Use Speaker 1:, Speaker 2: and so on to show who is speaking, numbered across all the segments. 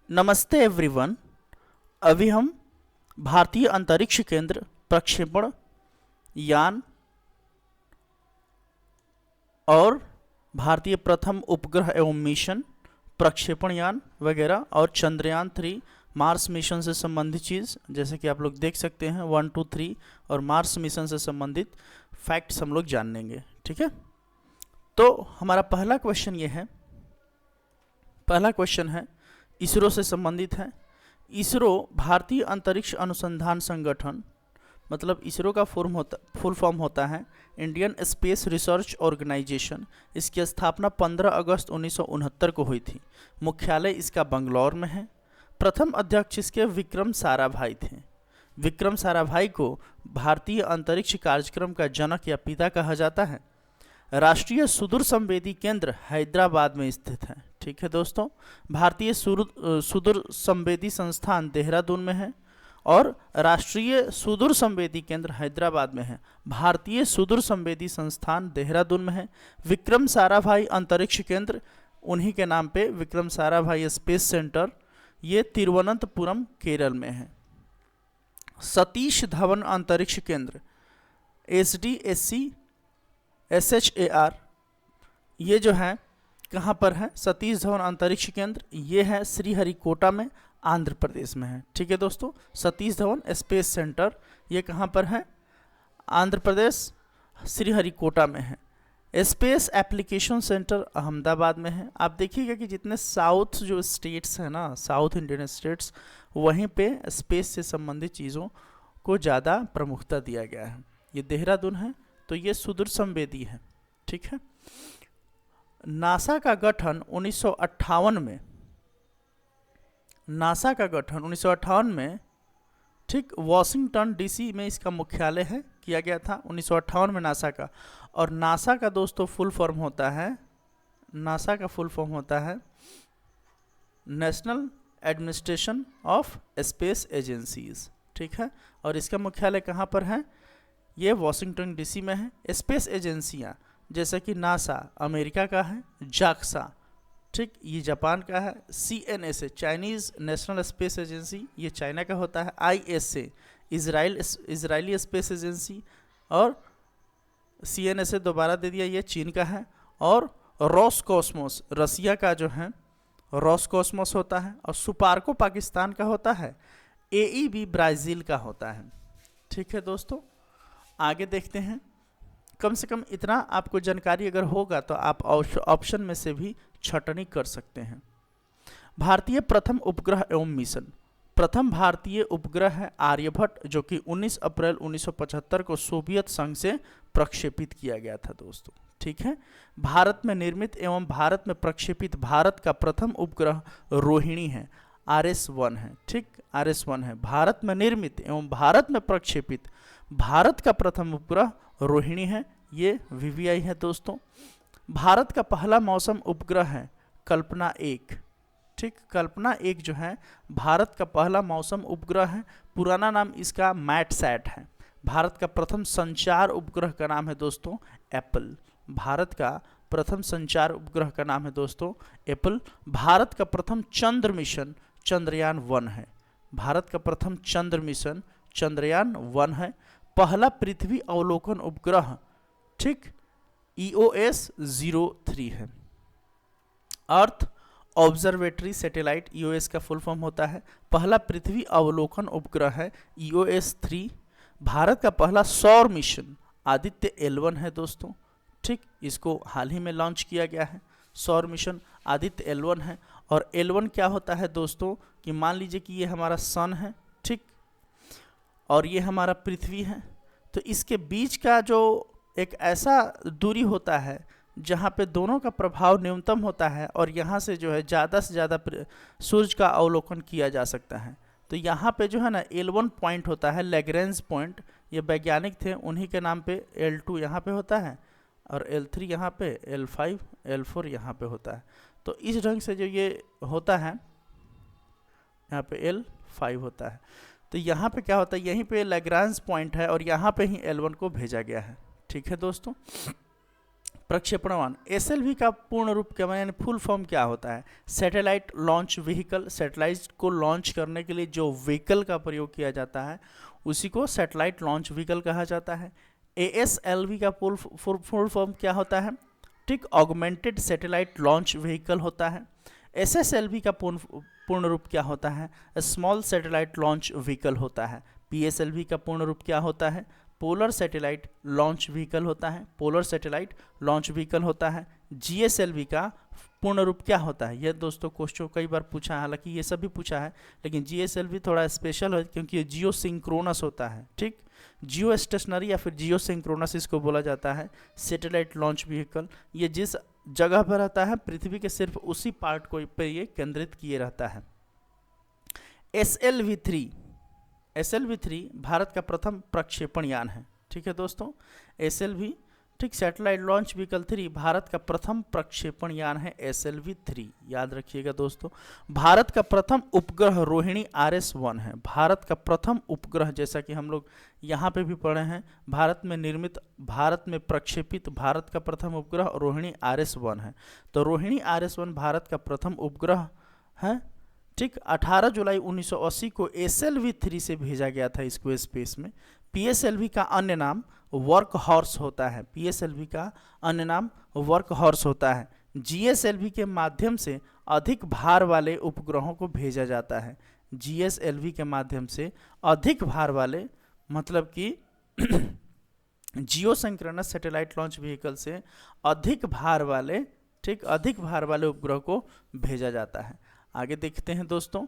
Speaker 1: नमस्ते एवरीवन। अभी हम भारतीय अंतरिक्ष केंद्र प्रक्षेपण यान और भारतीय प्रथम उपग्रह एवं मिशन प्रक्षेपण यान वगैरह और चंद्रयान 3 मार्स मिशन से संबंधित चीज़, जैसे कि आप लोग देख सकते हैं 1, 2, 3 और मार्स मिशन से संबंधित फैक्ट्स हम लोग जान लेंगे। ठीक है, तो हमारा पहला क्वेश्चन है इसरो से संबंधित है। इसरो भारतीय अंतरिक्ष अनुसंधान संगठन, मतलब इसरो का फुल फॉर्म होता है इंडियन स्पेस रिसर्च ऑर्गेनाइजेशन। इसकी स्थापना 15 अगस्त 1969 को हुई थी। मुख्यालय इसका बंगलौर में है। प्रथम अध्यक्ष इसके विक्रम साराभाई थे। विक्रम साराभाई को भारतीय अंतरिक्ष कार्यक्रम का जनक या पिता कहा जाता है। राष्ट्रीय सुदूर संवेदी केंद्र हैदराबाद में स्थित है। ठीक है दोस्तों, भारतीय सुदूर संवेदी संस्थान देहरादून में है और राष्ट्रीय सुदूर संवेदी केंद्र हैदराबाद में है। भारतीय सुदूर संवेदी संस्थान देहरादून में है। विक्रम साराभाई अंतरिक्ष केंद्र, उन्हीं के नाम पे विक्रम साराभाई स्पेस सेंटर, ये तिरुवनंतपुरम केरल में है। सतीश धवन अंतरिक्ष केंद्र SDSC-SHAR, ये जो है कहाँ पर है? सतीश धवन अंतरिक्ष केंद्र, ये है श्रीहरिकोटा में, आंध्र प्रदेश में है। ठीक है दोस्तों, सतीश धवन स्पेस सेंटर ये कहाँ पर है? आंध्र प्रदेश, श्रीहरिकोटा में है। स्पेस एप्लीकेशन सेंटर अहमदाबाद में है। आप देखिएगा कि जितने साउथ जो स्टेट्स हैं ना, साउथ इंडियन स्टेट्स, वहीं पे स्पेस से संबंधित चीज़ों को ज़्यादा प्रमुखता दिया गया है। ये देहरादून है, तो ये सुदूर संवेदी है। ठीक है, नासा का गठन 1958 में, नासा का गठन 1958 में, ठीक, वॉशिंगटन डीसी में इसका मुख्यालय है, किया गया था 1958 में नासा का। और नासा का दोस्तों फुल फॉर्म होता है, नासा का फुल फॉर्म होता है national administration of space agencies. ठीक है, और इसका मुख्यालय कहाँ पर है? ये वॉशिंगटन डीसी में है। स्पेस एजेंसियाँ जैसे कि नासा अमेरिका का है, जाक्सा, ठीक, ये जापान का है। CNSA Chinese national space agency, ये चाइना का होता है। ISA इजरायली स्पेस एजेंसी, और CNSA दोबारा दे दिया, ये चीन का है। और रॉसकॉस्मोस रसिया का जो है रॉसकॉस्मोस होता है। और सुपार्को पाकिस्तान का होता है। AEB ब्राज़ील का होता है। ठीक है दोस्तों, आगे देखते हैं। कम से कम इतना आपको जानकारी अगर होगा तो आप ऑप्शन में से भी छटनी कर सकते हैं। भारतीय प्रथम उपग्रह एवं मिशन, प्रथम भारतीय उपग्रह है आर्यभट्ट, जो कि 19 अप्रैल 1975 को सोवियत संघ से प्रक्षेपित किया गया था दोस्तों। ठीक है, भारत में निर्मित एवं भारत में प्रक्षेपित भारत का प्रथम उपग्रह रोहिणी है, RS-1 है। ठीक, RS-1 है। भारत में निर्मित एवं भारत में प्रक्षेपित भारत का प्रथम उपग्रह रोहिणी है, ये VVI है दोस्तों। भारत का पहला मौसम उपग्रह है कल्पना 1। ठीक, कल्पना 1 जो है भारत का पहला मौसम उपग्रह है। पुराना नाम इसका मैटसैट है। भारत का प्रथम संचार उपग्रह का नाम है दोस्तों एप्पल। भारत का प्रथम संचार उपग्रह का नाम है दोस्तों एप्पल। भारत का प्रथम चंद्र मिशन चंद्रयान-1 है। भारत का प्रथम चंद्र मिशन चंद्रयान-1 है। पहला पृथ्वी अवलोकन उपग्रह, ठीक, EOS-03 है। अर्थ ऑब्जर्वेटरी सैटेलाइट, EOS का फुल फॉर्म होता है। पहला पृथ्वी अवलोकन उपग्रह है EOS-3। भारत का पहला सौर मिशन आदित्य L1 है दोस्तों। ठीक, इसको हाल ही में लॉन्च किया गया है। सौर मिशन आदित्य L1 है। और L1 क्या होता है दोस्तों कि मान लीजिए कि ये हमारा सन है, ठीक, और ये हमारा पृथ्वी है, तो इसके बीच का जो एक ऐसा दूरी होता है जहाँ पे दोनों का प्रभाव न्यूनतम होता है और यहाँ से जो है ज़्यादा से ज़्यादा सूर्य का अवलोकन किया जा सकता है। तो यहाँ पे जो है ना L1 पॉइंट होता है, लैग्रेंज पॉइंट, ये वैज्ञानिक थे, उन्हीं के नाम पे L2 यहाँ पे होता है और L3 यहाँ पे, L5 L4 यहाँ पे होता है। तो इस ढंग से जो ये होता है, यहाँ पे L5 होता है। तो यहाँ पे क्या होता है, यहीं पे लैग्रांज पॉइंट है और यहाँ पे ही L1 को भेजा गया है। ठीक है दोस्तों, प्रक्षेपणवान एसएलवी का पूर्ण रूप क्या यानी फुल फॉर्म क्या होता है? Satellite launch vehicle. सैटेलाइट को लॉन्च करने के लिए जो व्हीकल का प्रयोग किया जाता है उसी को सैटेलाइट लॉन्च व्हीकल कहा जाता है। एएसएलवी का फुल फॉर्म क्या होता है? ठीक, ऑगमेंटेड सैटेलाइट लॉन्च व्हीकल होता है। एसएसएलवी का पूर्ण रूप क्या होता है? स्मॉल सैटेलाइट लॉन्च व्हीकल होता है। पीएसएलवी का पूर्ण रूप क्या होता है? पोलर सैटेलाइट लॉन्च व्हीकल होता है। पोलर सैटेलाइट लॉन्च व्हीकल होता है। जीएसएलवी का पूर्ण रूप क्या होता है? यह दोस्तों क्वेश्चन कई बार पूछा है, हालांकि ये सब भी पूछा है, लेकिन जीएसएलवी थोड़ा स्पेशल है क्योंकि ये जियो सिंक्रोनस होता है। ठीक, जियो स्टेशनरी या फिर जियो सिंक्रोनस इसको बोला जाता है। सैटेलाइट लॉन्च व्हीकल ये जिस जगह पर रहता है पृथ्वी के सिर्फ उसी पार्ट को पे ये केंद्रित किए रहता है। एसएलवी-3 भारत का प्रथम प्रक्षेपण यान है। ठीक है दोस्तों, एसएलवी ठीक सैटेलाइट लॉन्च व्हीकल 3 भारत का प्रथम प्रक्षेपण यान है एसएलवी-3, याद रखिएगा दोस्तों। भारत का प्रथम उपग्रह रोहिणी RS-1 है। भारत का प्रथम उपग्रह, जैसा कि हम लोग यहाँ पे भी पढ़े हैं, भारत में निर्मित, भारत में प्रक्षेपित भारत का प्रथम उपग्रह रोहिणी RS-1 है। तो रोहिणी RS-1 भारत का प्रथम उपग्रह है। ठीक, 18 जुलाई 1980 को एसएलवी-3 से भेजा गया था इसको स्पेस में। पीएसएलवी का अन्य नाम वर्क हॉर्स होता है। पीएसएलवी का अन्य नाम वर्क हॉर्स होता है। जीएसएलवी के माध्यम से अधिक भार वाले उपग्रहों को भेजा जाता है। जीएसएलवी के माध्यम से अधिक भार वाले मतलब कि जियो सिंक्रोनस सैटेलाइट लॉन्च व्हीकल से अधिक भार वाले, ठीक, अधिक भार वाले उपग्रह को भेजा जाता है। आगे देखते हैं दोस्तों,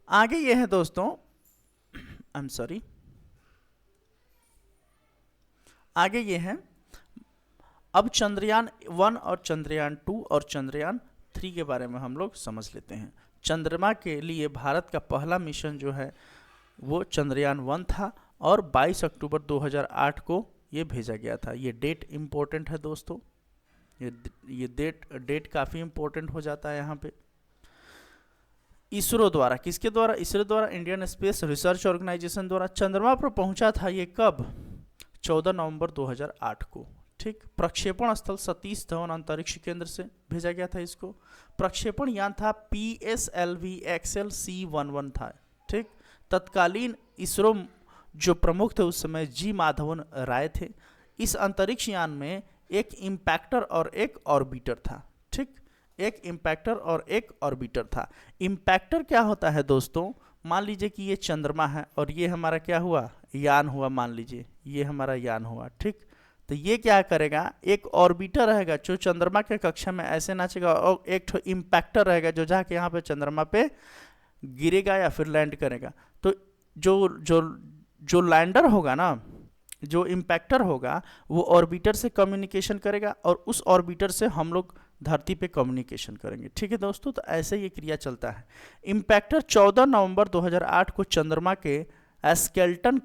Speaker 1: आगे ये है दोस्तों, आगे ये है, अब चंद्रयान 1 और चंद्रयान 2 और चंद्रयान 3 के बारे में हम लोग समझ लेते हैं। चंद्रमा के लिए भारत का पहला मिशन जो है वो चंद्रयान 1 था और 22 अक्टूबर 2008 को ये भेजा गया था। ये डेट इम्पोर्टेंट है दोस्तों, ये डेट काफ़ी इम्पोर्टेंट हो जाता है यहाँ पे। इसरो द्वारा, किसके द्वारा? इसरो द्वारा, इंडियन स्पेस रिसर्च ऑर्गेनाइजेशन द्वारा चंद्रमा पर पहुंचा था ये कब? 14 नवंबर 2008 को। ठीक, प्रक्षेपण स्थल सतीश धवन अंतरिक्ष केंद्र से भेजा गया था इसको। प्रक्षेपण यान था PSLV XL-C11 था। ठीक, तत्कालीन इसरो जो प्रमुख थे उस समय G माधवन राय थे। इस अंतरिक्ष यान में एक इम्पैक्टर और एक ऑर्बिटर था। ठीक, एक इम्पैक्टर और एक ऑर्बिटर था। इम्पैक्टर क्या होता है दोस्तों? मान लीजिए कि ये चंद्रमा है और ये हमारा क्या हुआ? यान हुआ। मान लीजिए ये हमारा यान हुआ। ठीक, तो ये क्या करेगा? एक ऑर्बिटर रहेगा जो चंद्रमा के कक्षा में ऐसे नाचेगा और एक ठो इम्पैक्टर रहेगा जो जाके यहाँ पे चंद्रमा पे गिरेगा या फिर लैंड करेगा। तो जो लैंडर होगा ना, जो इम्पैक्टर होगा वो ऑर्बिटर से कम्युनिकेशन करेगा और उस ऑर्बिटर से हम लोग धरती पे कम्युनिकेशन करेंगे। ठीक है दोस्तों, तो ऐसे ये क्रिया चलता है। इम्पैक्टर 14 नवंबर 2008 को चंद्रमा के स्केल्टन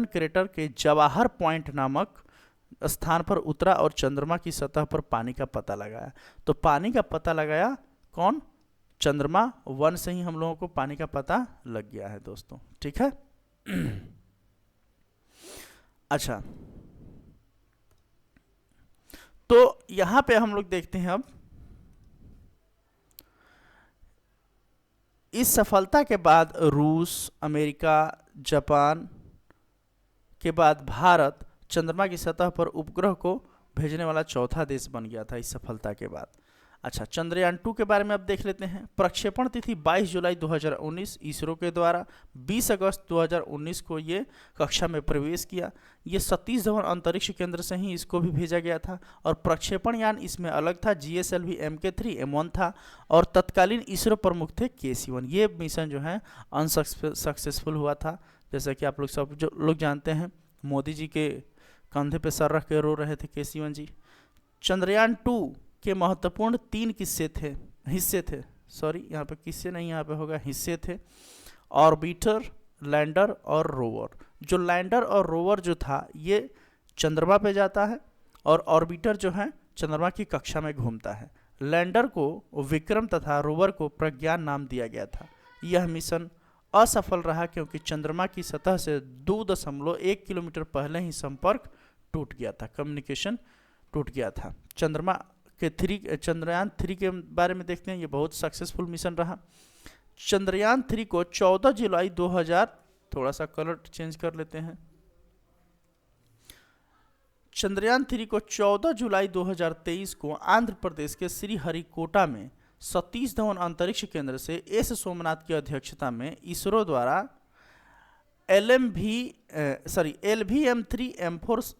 Speaker 1: क्रेटर के जवाहर पॉइंट नामक स्थान पर उतरा और चंद्रमा की सतह पर पानी का पता लगाया। तो पानी का पता लगाया कौन? चंद्रमा 1 से ही हम लोगों को पानी का पता लग गया है दोस्तों। ठीक है। अच्छा, तो यहां पे हम लोग देखते हैं अब इस सफलता के बाद रूस, अमेरिका, जापान के बाद भारत चंद्रमा की सतह पर उपग्रह को भेजने वाला चौथा देश बन गया था इस सफलता के बाद। अच्छा, चंद्रयान 2 के बारे में अब देख लेते हैं। प्रक्षेपण तिथि 22 जुलाई 2019 इसरो के द्वारा। 20 अगस्त 2019 को ये कक्षा में प्रवेश किया। ये सतीश धवन अंतरिक्ष केंद्र से ही इसको भी भेजा गया था और प्रक्षेपण यान इसमें अलग था। GSLV MK3 M1 था और तत्कालीन इसरो प्रमुख थे KC-1। ये मिशन जो है अनसक्सेसफुल हुआ था, जैसा कि आप लोग सब जो लोग जानते हैं। मोदी जी के कंधे पे सर रख के रो रहे थे KC-1 जी। चंद्रयान 2 के महत्वपूर्ण 3 हिस्से थे। सॉरी, यहाँ पे किस्से नहीं, यहाँ पे होगा हिस्से थे। ऑर्बिटर, लैंडर और रोवर। जो लैंडर और रोवर जो था ये चंद्रमा पे जाता है और ऑर्बिटर जो है चंद्रमा की कक्षा में घूमता है। लैंडर को विक्रम तथा रोवर को प्रज्ञान नाम दिया गया था। यह मिशन असफल रहा क्योंकि चंद्रमा की सतह से 2.1 किलोमीटर पहले ही संपर्क टूट गया था, कम्युनिकेशन टूट गया था। चंद्रयान 3 के बारे में देखते हैं। ये बहुत सक्सेसफुल मिशन रहा। चंद्रयान 3 को 14 जुलाई 2000, थोड़ा सा कलर चेंज कर लेते हैं। चंद्रयान 3 को 14 जुलाई 2023 को आंध्र प्रदेश के श्रीहरिकोटा में सतीश धवन अंतरिक्ष केंद्र से एस सोमनाथ की अध्यक्षता में इसरो द्वारा LVM-3M4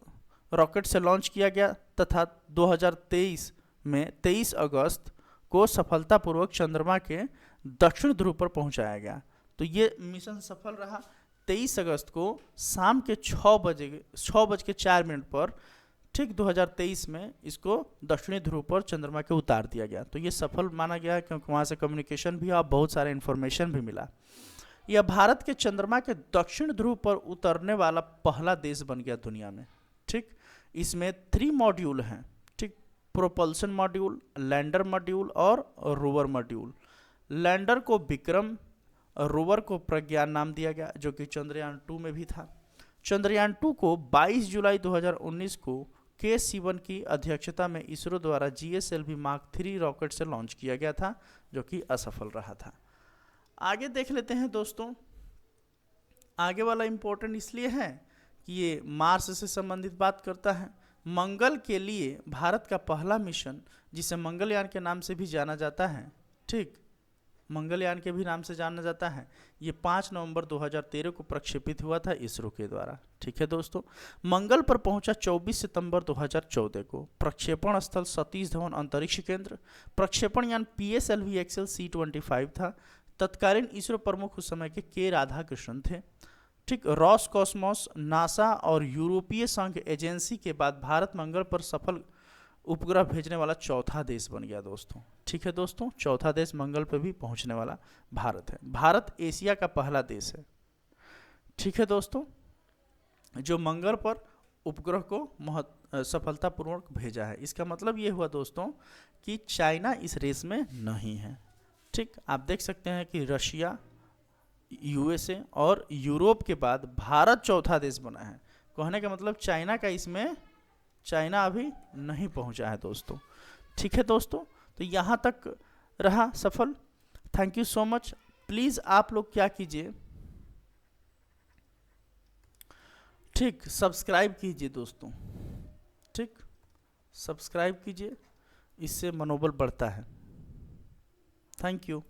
Speaker 1: रॉकेट से लॉन्च किया गया तथा 2023 में 23 अगस्त को सफलतापूर्वक चंद्रमा के दक्षिण ध्रुव पर पहुंचाया गया। तो ये मिशन सफल रहा। 23 अगस्त को शाम के 6:04 पर ठीक 2023 में इसको दक्षिणी ध्रुव पर चंद्रमा के उतार दिया गया। तो ये सफल माना गया है क्योंकि वहाँ से कम्युनिकेशन भी और बहुत सारे इन्फॉर्मेशन भी मिला। यह भारत के चंद्रमा के दक्षिण ध्रुव पर उतरने वाला पहला देश बन गया दुनिया में। ठीक, इसमें 3 मॉड्यूल हैं। ठीक, प्रोपल्सन मॉड्यूल, लैंडर मॉड्यूल और रोवर मॉड्यूल। लैंडर को विक्रम, रोवर को प्रज्ञान नाम दिया गया जो कि चंद्रयान 2 में भी था। चंद्रयान 2 को 22 जुलाई 2019 को के सिवन की अध्यक्षता में इसरो द्वारा GSLV Mark 3 रॉकेट से लॉन्च किया गया था जो कि असफल रहा था। आगे देख लेते हैं दोस्तों। आगे वाला इम्पोर्टेंट इसलिए है कि ये मार्स से संबंधित बात करता है। मंगल के लिए भारत का पहला मिशन, जिसे मंगलयान के नाम से भी जाना जाता है, ठीक, मंगलयान के भी नाम से जाना जाता है, ये 5 नवंबर 2013 को प्रक्षेपित हुआ था इसरो के द्वारा। ठीक है दोस्तों। मंगल पर पहुंचा 24 सितंबर 2014 को। प्रक्षेपण स्थल सतीश धवन अंतरिक्ष केंद्र। प्रक्षेपण यान PSLV XL C-25 था। तत्कालीन इसरो प्रमुख उस समय के राधाकृष्णन थे। ठीक, रॉस कॉस्मोस, नासा और यूरोपीय संघ एजेंसी के बाद भारत मंगल पर सफल उपग्रह भेजने वाला चौथा देश बन गया दोस्तों। ठीक है दोस्तों, चौथा देश मंगल पर भी पहुंचने वाला भारत है। भारत एशिया का पहला देश है, ठीक है दोस्तों, जो मंगल पर उपग्रह को सफलतापूर्वक भेजा है। इसका मतलब ये हुआ दोस्तों कि चाइना इस रेस में नहीं है। ठीक, आप देख सकते हैं कि रशिया, USA और यूरोप के बाद भारत चौथा देश बना है। कहने का मतलब चाइना अभी नहीं पहुंचा है दोस्तों। ठीक है दोस्तों, तो यहाँ तक रहा सफल। Thank you so much. Please आप लोग क्या कीजिए, ठीक, सब्सक्राइब कीजिए दोस्तों। ठीक, सब्सक्राइब कीजिए, इससे मनोबल बढ़ता है। Thank you.